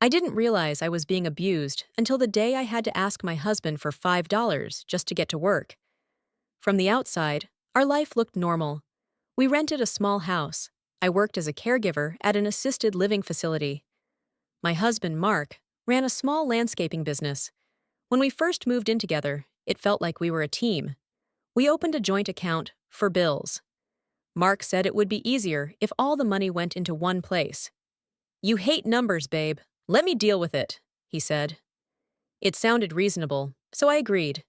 I didn't realize I was being abused until the day I had to ask my husband for $5 just to get to work. From the outside, our life looked normal. We rented a small house. I worked as a caregiver at an assisted living facility. My husband, Mark, ran a small landscaping business. When we first moved in together, it felt like we were a team. We opened a joint account for bills. Mark said it would be easier if all the money went into one place. "You hate numbers, babe. Let me deal with it," he said. It sounded reasonable, so I agreed.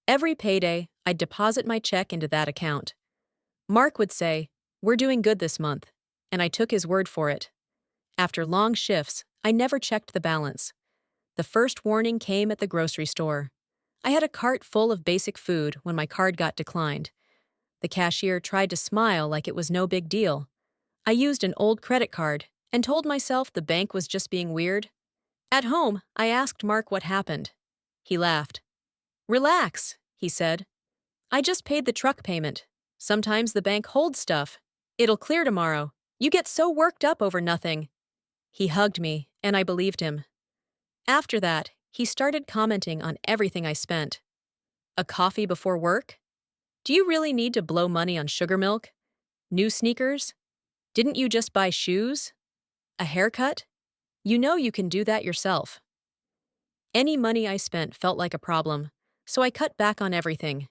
Every payday, I'd deposit my check into that account. Mark would say, "We're doing good this month," and I took his word for it. After long shifts, I never checked the balance. The first warning came at the grocery store. I had a cart full of basic food when my card got declined. The cashier tried to smile like it was no big deal. I used an old credit card and told myself the bank was just being weird. At home, I asked Mark what happened. He laughed. "Relax," he said. "I just paid the truck payment. Sometimes the bank holds stuff. It'll clear tomorrow. You get so worked up over nothing." He hugged me, and I believed him. After that, he started commenting on everything I spent. "A coffee before work? Do you really need to blow money on sugar milk? New sneakers? Didn't you just buy shoes? A haircut? You know you can do that yourself." Any money I spent felt like a problem, so I cut back on everything.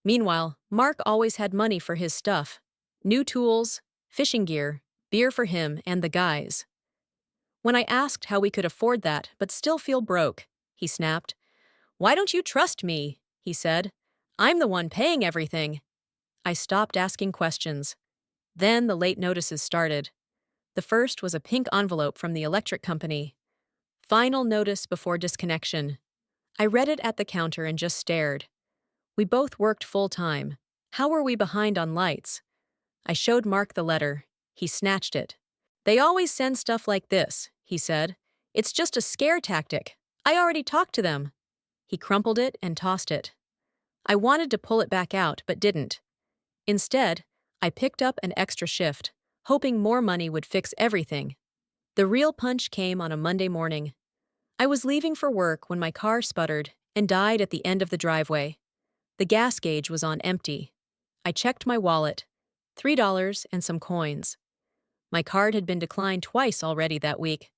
Meanwhile, Mark always had money for his stuff. New tools, fishing gear, beer for him and the guys. When I asked how we could afford that but still feel broke, he snapped. "Why don't you trust me?" he said. "I'm the one paying everything." I stopped asking questions. Then the late notices started. The first was a pink envelope from the electric company. "Final notice before disconnection." I read it at the counter and just stared. We both worked full-time. How were we behind on lights? I showed Mark the letter. He snatched it. "They always send stuff like this," he said. "It's just a scare tactic. I already talked to them." He crumpled it and tossed it. I wanted to pull it back out, but didn't. Instead, I picked up an extra shift, hoping more money would fix everything. The real punch came on a Monday morning. I was leaving for work when my car sputtered and died at the end of the driveway. The gas gauge was on empty. I checked my wallet. $3 and some coins. My card had been declined twice already that week.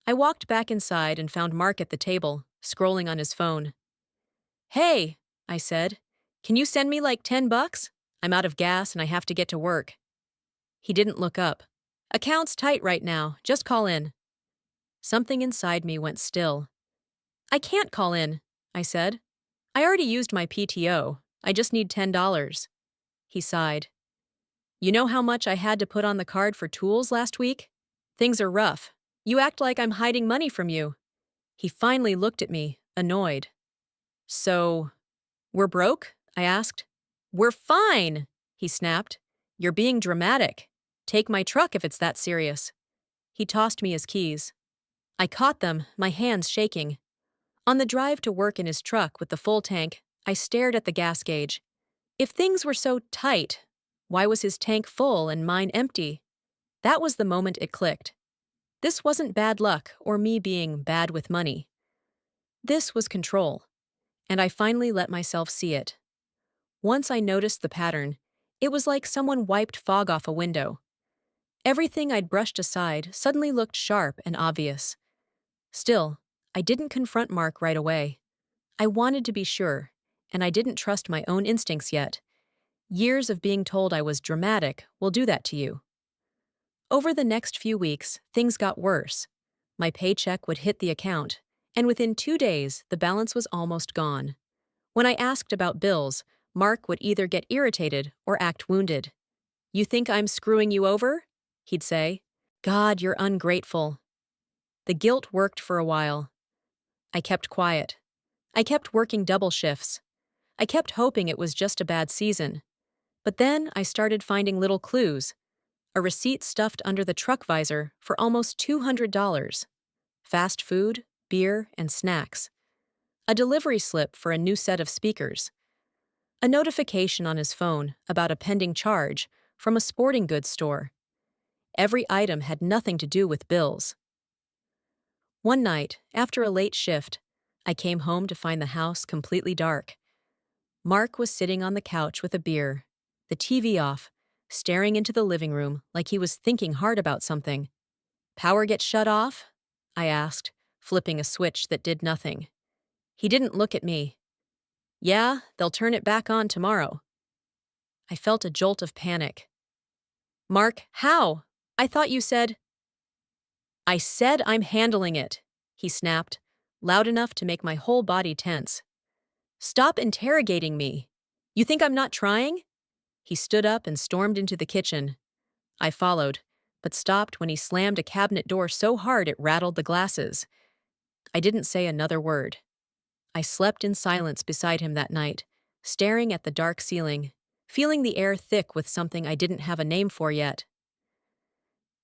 I walked back inside and found Mark at the table, scrolling on his phone. "Hey," I said, "can you send me like $10? I'm out of gas and I have to get to work." He didn't look up. "Account's tight right now. Just call in." Something inside me went still. "I can't call in," I said. "I already used my PTO. I just need $10. He sighed. "You know how much I had to put on the card for tools last week? Things are rough. You act like I'm hiding money from you." He finally looked at me, annoyed. "So, we're broke?" I asked. "We're fine," he snapped. "You're being dramatic. Take my truck if it's that serious." He tossed me his keys. I caught them, my hands shaking. On the drive to work in his truck with the full tank, I stared at the gas gauge. If things were so tight, why was his tank full and mine empty? That was the moment it clicked. This wasn't bad luck or me being bad with money. This was control, and I finally let myself see it. Once I noticed the pattern, it was like someone wiped fog off a window. Everything I'd brushed aside suddenly looked sharp and obvious. Still, I didn't confront Mark right away. I wanted to be sure, and I didn't trust my own instincts yet. Years of being told I was dramatic will do that to you. Over the next few weeks, things got worse. My paycheck would hit the account, and within 2 days, the balance was almost gone. When I asked about bills, Mark would either get irritated or act wounded. "You think I'm screwing you over?" he'd say. "God, you're ungrateful." The guilt worked for a while. I kept quiet. I kept working double shifts. I kept hoping it was just a bad season. But then I started finding little clues. A receipt stuffed under the truck visor for almost $200. Fast food, beer, and snacks. A delivery slip for a new set of speakers. A notification on his phone about a pending charge from a sporting goods store. Every item had nothing to do with bills. One night, after a late shift, I came home to find the house completely dark. Mark was sitting on the couch with a beer, the TV off, staring into the living room like he was thinking hard about something. "Power gets shut off?" I asked, flipping a switch that did nothing. He didn't look at me. "Yeah, they'll turn it back on tomorrow." I felt a jolt of panic. "Mark, how? I thought you said—" "I said I'm handling it," he snapped, loud enough to make my whole body tense. "Stop interrogating me. You think I'm not trying?" He stood up and stormed into the kitchen. I followed, but stopped when he slammed a cabinet door so hard it rattled the glasses. I didn't say another word. I slept in silence beside him that night, staring at the dark ceiling, feeling the air thick with something I didn't have a name for yet.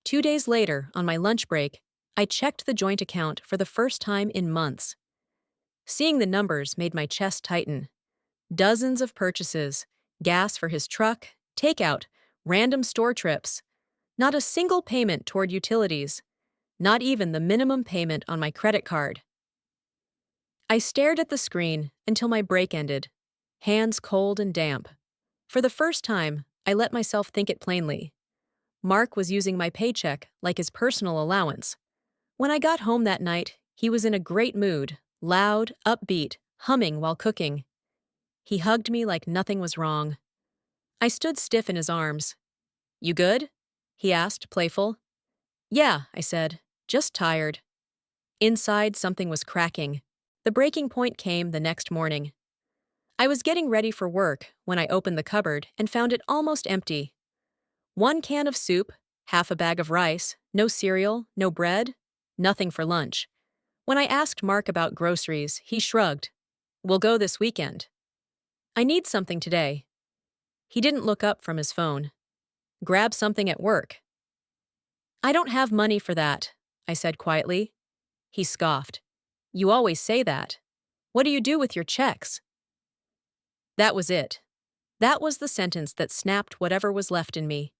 2 days later, on my lunch break, I checked the joint account for the first time in months. Seeing the numbers made my chest tighten. Dozens of purchases, gas for his truck, takeout, random store trips. Not a single payment toward utilities, not even the minimum payment on my credit card. I stared at the screen until my break ended, hands cold and damp. For the first time, I let myself think it plainly. Mark was using my paycheck like his personal allowance. When I got home that night, he was in a great mood, loud, upbeat, humming while cooking. He hugged me like nothing was wrong. I stood stiff in his arms. "You good?" he asked, playful. "Yeah," I said, "just tired." Inside, something was cracking. The breaking point came the next morning. I was getting ready for work when I opened the cupboard and found it almost empty. 1 can of soup, half a bag of rice, no cereal, no bread, nothing for lunch. When I asked Mark about groceries, he shrugged. "We'll go this weekend." "I need something today." He didn't look up from his phone. "Grab something at work." "I don't have money for that," I said quietly. He scoffed. "You always say that. What do you do with your checks?" That was it. That was the sentence that snapped whatever was left in me.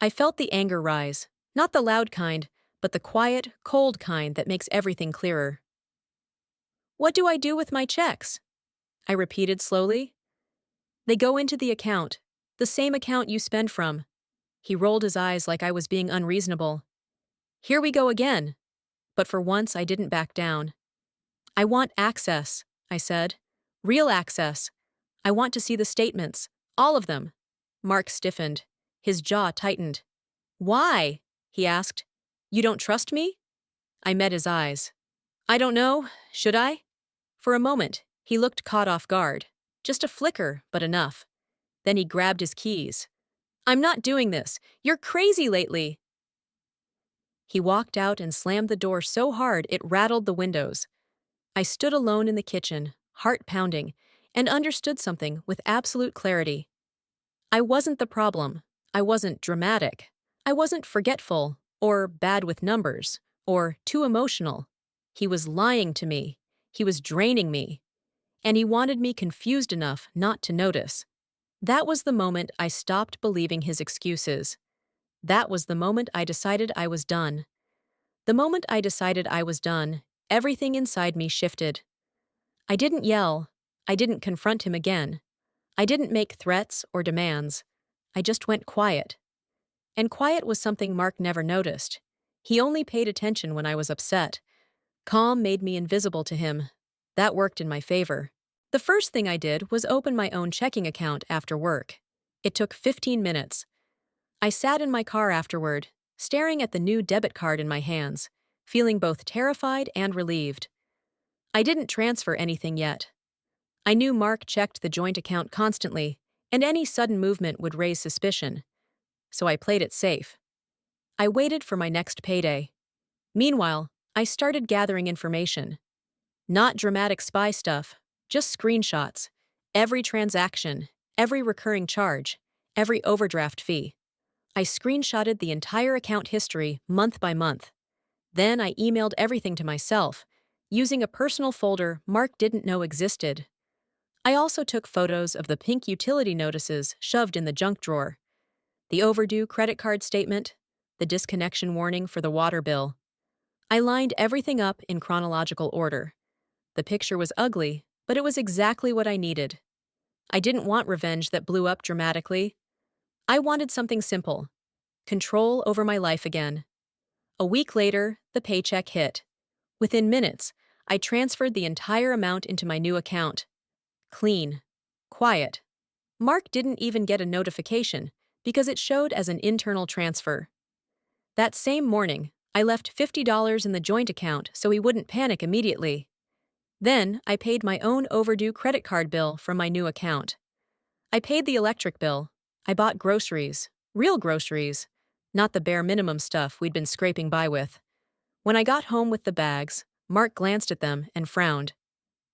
I felt the anger rise, not the loud kind, but the quiet, cold kind that makes everything clearer. "What do I do with my checks?" I repeated slowly. "They go into the account, the same account you spend from." He rolled his eyes like I was being unreasonable. "Here we go again." But for once I didn't back down. "I want access," I said. "Real access. I want to see the statements. All of them." Mark stiffened. His jaw tightened. "Why?" he asked. "You don't trust me?" I met his eyes. "I don't know. Should I?" For a moment, he looked caught off guard. Just a flicker, but enough. Then he grabbed his keys. "I'm not doing this. You're crazy lately." He walked out and slammed the door so hard it rattled the windows. I stood alone in the kitchen, heart pounding, and understood something with absolute clarity. I wasn't the problem. I wasn't dramatic. I wasn't forgetful, or bad with numbers, or too emotional. He was lying to me. He was draining me. And he wanted me confused enough not to notice. That was the moment I stopped believing his excuses. That was the moment I decided I was done. The moment I decided I was done, everything inside me shifted. I didn't yell. I didn't confront him again. I didn't make threats or demands. I just went quiet. And quiet was something Mark never noticed. He only paid attention when I was upset. Calm made me invisible to him. That worked in my favor. The first thing I did was open my own checking account after work. It took 15 minutes. I sat in my car afterward, staring at the new debit card in my hands, feeling both terrified and relieved. I didn't transfer anything yet. I knew Mark checked the joint account constantly, and any sudden movement would raise suspicion. So I played it safe. I waited for my next payday. Meanwhile, I started gathering information. Not dramatic spy stuff, just screenshots. Every transaction, every recurring charge, every overdraft fee. I screenshotted the entire account history month by month. Then I emailed everything to myself, using a personal folder Mark didn't know existed. I also took photos of the pink utility notices shoved in the junk drawer, the overdue credit card statement, the disconnection warning for the water bill. I lined everything up in chronological order. The picture was ugly, but it was exactly what I needed. I didn't want revenge that blew up dramatically. I wanted something simple: control over my life again. A week later, the paycheck hit. Within minutes, I transferred the entire amount into my new account. Clean. Quiet. Mark didn't even get a notification because it showed as an internal transfer. That same morning, I left $50 in the joint account so he wouldn't panic immediately. Then, I paid my own overdue credit card bill from my new account. I paid the electric bill. I bought groceries. Real groceries. Not the bare minimum stuff we'd been scraping by with. When I got home with the bags, Mark glanced at them and frowned.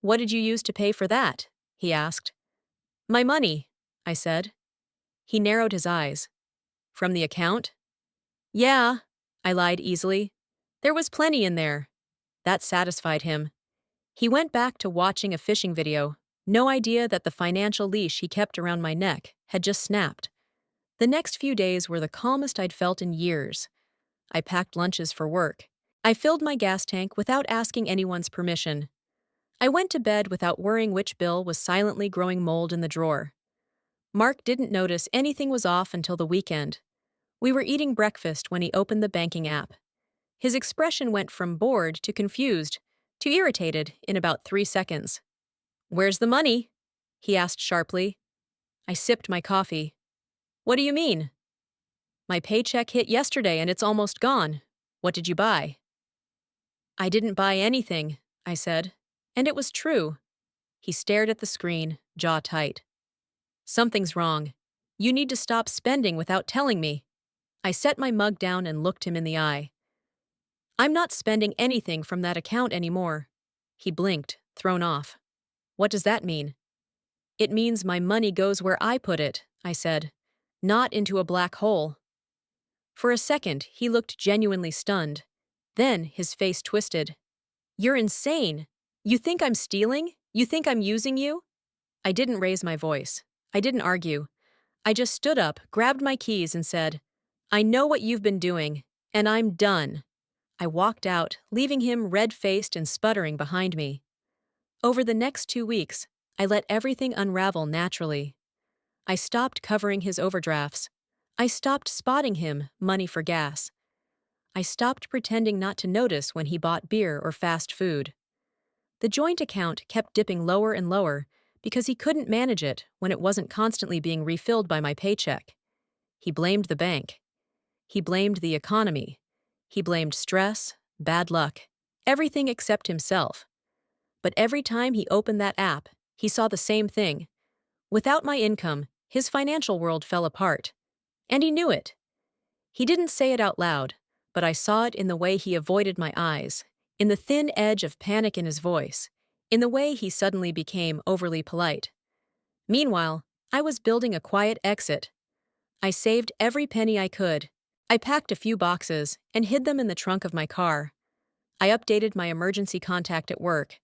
"What did you use to pay for that?" he asked. "My money," I said. He narrowed his eyes. "From the account?" "Yeah," I lied easily. "There was plenty in there." That satisfied him. He went back to watching a fishing video, no idea that the financial leash he kept around my neck had just snapped. The next few days were the calmest I'd felt in years. I packed lunches for work. I filled my gas tank without asking anyone's permission. I went to bed without worrying which bill was silently growing mold in the drawer. Mark didn't notice anything was off until the weekend. We were eating breakfast when he opened the banking app. His expression went from bored to confused to irritated in about 3 seconds. "Where's the money?" he asked sharply. I sipped my coffee. "What do you mean?" "My paycheck hit yesterday and it's almost gone. What did you buy?" "I didn't buy anything," I said. And it was true. He stared at the screen, jaw tight. "Something's wrong. You need to stop spending without telling me." I set my mug down and looked him in the eye. "I'm not spending anything from that account anymore." He blinked, thrown off. "What does that mean?" "It means my money goes where I put it," I said. "Not into a black hole." For a second, he looked genuinely stunned. Then his face twisted. "You're insane. You think I'm stealing? You think I'm using you?" I didn't raise my voice. I didn't argue. I just stood up, grabbed my keys, and said, "I know what you've been doing, and I'm done." I walked out, leaving him red-faced and sputtering behind me. Over the next 2 weeks, I let everything unravel naturally. I stopped covering his overdrafts. I stopped spotting him money for gas. I stopped pretending not to notice when he bought beer or fast food. The joint account kept dipping lower and lower because he couldn't manage it when it wasn't constantly being refilled by my paycheck. He blamed the bank. He blamed the economy. He blamed stress, bad luck, everything except himself. But every time he opened that app, he saw the same thing. Without my income, his financial world fell apart. And he knew it. He didn't say it out loud, but I saw it in the way he avoided my eyes, in the thin edge of panic in his voice, in the way he suddenly became overly polite. Meanwhile, I was building a quiet exit. I saved every penny I could. I packed a few boxes and hid them in the trunk of my car. I updated my emergency contact at work.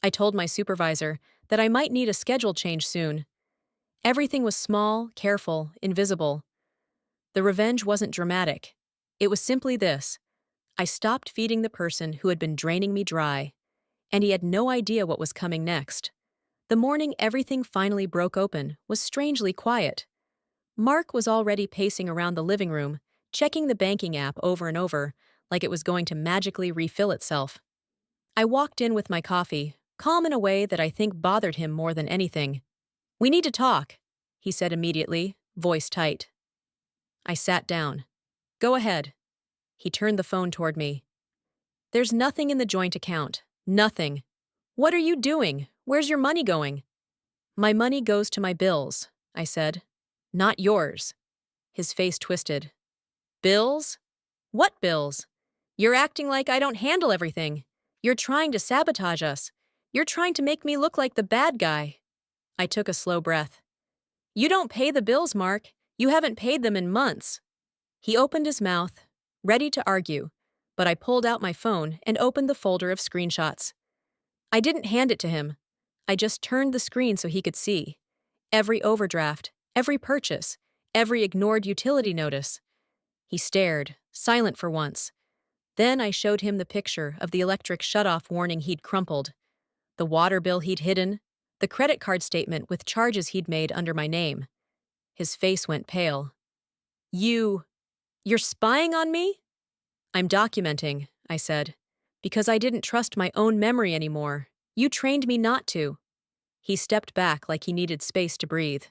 I told my supervisor that I might need a schedule change soon. Everything was small, careful, invisible. The revenge wasn't dramatic. It was simply this: I stopped feeding the person who had been draining me dry, and he had no idea what was coming next. The morning everything finally broke open was strangely quiet. Mark was already pacing around the living room, checking the banking app over and over, like it was going to magically refill itself. I walked in with my coffee, calm in a way that I think bothered him more than anything. "We need to talk," he said immediately, voice tight. I sat down. "Go ahead." He turned the phone toward me. "There's nothing in the joint account. Nothing. What are you doing? Where's your money going?" "My money goes to my bills," I said. "Not yours." His face twisted. "Bills? What bills? You're acting like I don't handle everything. You're trying to sabotage us. You're trying to make me look like the bad guy." I took a slow breath. "You don't pay the bills, Mark. You haven't paid them in months." He opened his mouth, ready to argue, but I pulled out my phone and opened the folder of screenshots. I didn't hand it to him. I just turned the screen so he could see. Every overdraft, every purchase, every ignored utility notice. He stared, silent for once. Then I showed him the picture of the electric shutoff warning he'd crumpled, the water bill he'd hidden, the credit card statement with charges he'd made under my name. His face went pale. You're spying on me? I'm documenting, I said, because I didn't trust my own memory anymore. You trained me not to. He stepped back like he needed space to breathe.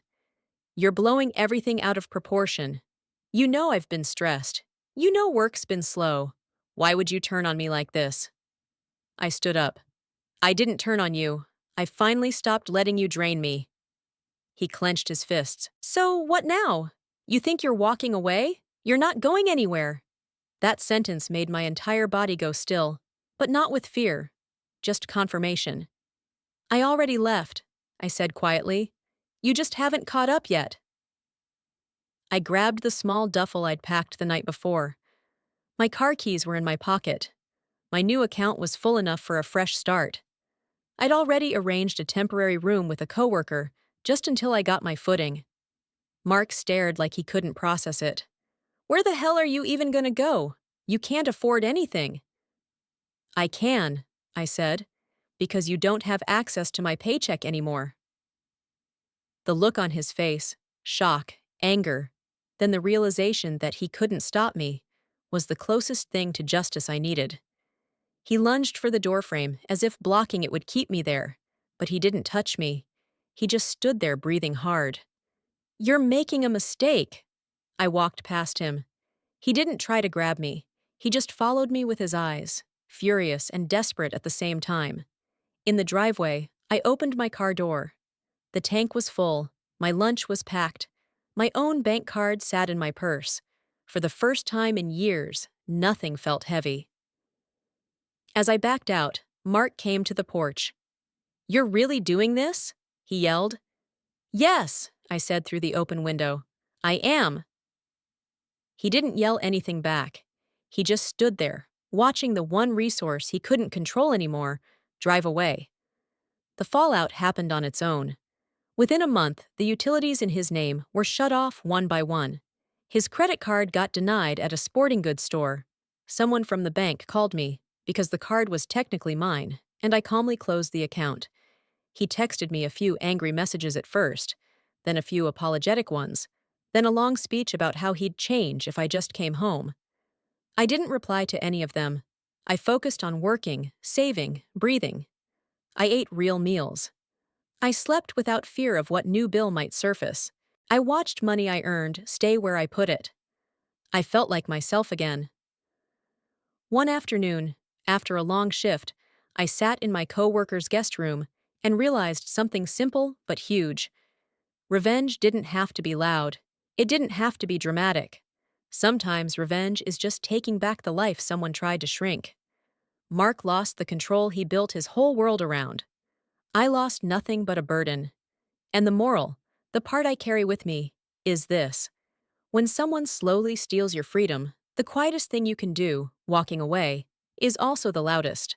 You're blowing everything out of proportion. You know I've been stressed. You know work's been slow. Why would you turn on me like this? I stood up. I didn't turn on you. I finally stopped letting you drain me. He clenched his fists. So what now? You think you're walking away? You're not going anywhere. That sentence made my entire body go still, but not with fear, just confirmation. I already left, I said quietly. You just haven't caught up yet. I grabbed the small duffel I'd packed the night before. My car keys were in my pocket. My new account was full enough for a fresh start. I'd already arranged a temporary room with a coworker, just until I got my footing. Mark stared like he couldn't process it. Where the hell are you even gonna go? You can't afford anything. I can, I said, because you don't have access to my paycheck anymore. The look on his face, shock, anger, then the realization that he couldn't stop me, was the closest thing to justice I needed. He lunged for the doorframe as if blocking it would keep me there, but he didn't touch me. He just stood there breathing hard. You're making a mistake. I walked past him. He didn't try to grab me. He just followed me with his eyes, furious and desperate at the same time. In the driveway, I opened my car door. The tank was full, my lunch was packed, my own bank card sat in my purse. For the first time in years, nothing felt heavy. As I backed out, Mark came to the porch. You're really doing this? He yelled. Yes, I said through the open window. I am. He didn't yell anything back. He just stood there, watching the one resource he couldn't control anymore drive away. The fallout happened on its own. Within a month, the utilities in his name were shut off one by one. His credit card got denied at a sporting goods store. Someone from the bank called me, because the card was technically mine, and I calmly closed the account. He texted me a few angry messages at first, then a few apologetic ones, then a long speech about how he'd change if I just came home. I didn't reply to any of them. I focused on working, saving, breathing. I ate real meals. I slept without fear of what new bill might surface. I watched money I earned stay where I put it. I felt like myself again. One afternoon, after a long shift, I sat in my coworker's guest room and realized something simple but huge. Revenge didn't have to be loud. It didn't have to be dramatic. Sometimes revenge is just taking back the life someone tried to shrink. Mark lost the control he built his whole world around. I lost nothing but a burden. And the moral, the part I carry with me, is this. When someone slowly steals your freedom, the quietest thing you can do, walking away, is also the loudest.